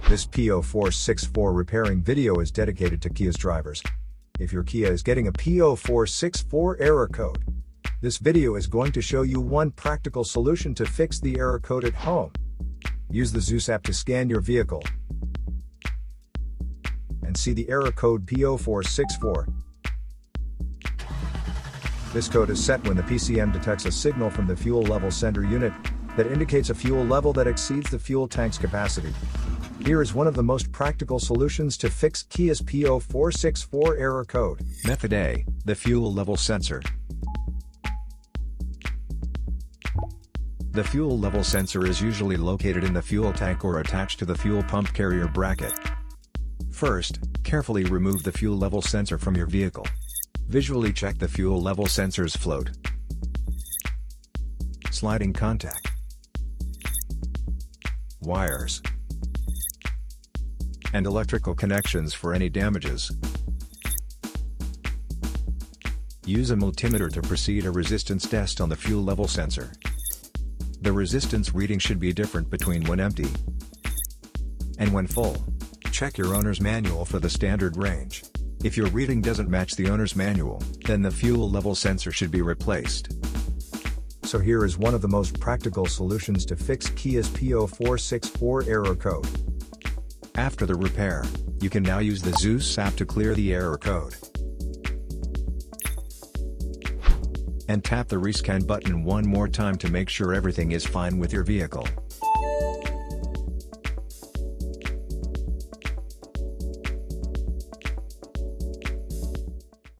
This P0464 repairing video is dedicated to Kia's drivers. If your Kia is getting a P0464 error code, this video is going to show you one practical solution to fix the error code at home. Use the Zeus app to scan your vehicle and see the error code P0464. This code is set when the PCM detects a signal from the fuel level sender unit that indicates a fuel level that exceeds the fuel tank's capacity. Here is one of the most practical solutions to fix Kia's P0464 error code. Method A, the fuel level sensor. The fuel level sensor is usually located in the fuel tank or attached to the fuel pump carrier bracket. First, carefully remove the fuel level sensor from your vehicle. Visually check the fuel level sensor's float, sliding contact, wires, and electrical connections for any damages. Use a multimeter to proceed a resistance test on the fuel level sensor. The resistance reading should be different between when empty and when full. Check your owner's manual for the standard range. If your reading doesn't match the owner's manual, then the fuel level sensor should be replaced. So here is one of the most practical solutions to fix Kia's P0464 error code. After the repair, you can now use the Zeus app to clear the error code. And tap the rescan button one more time to make sure everything is fine with your vehicle.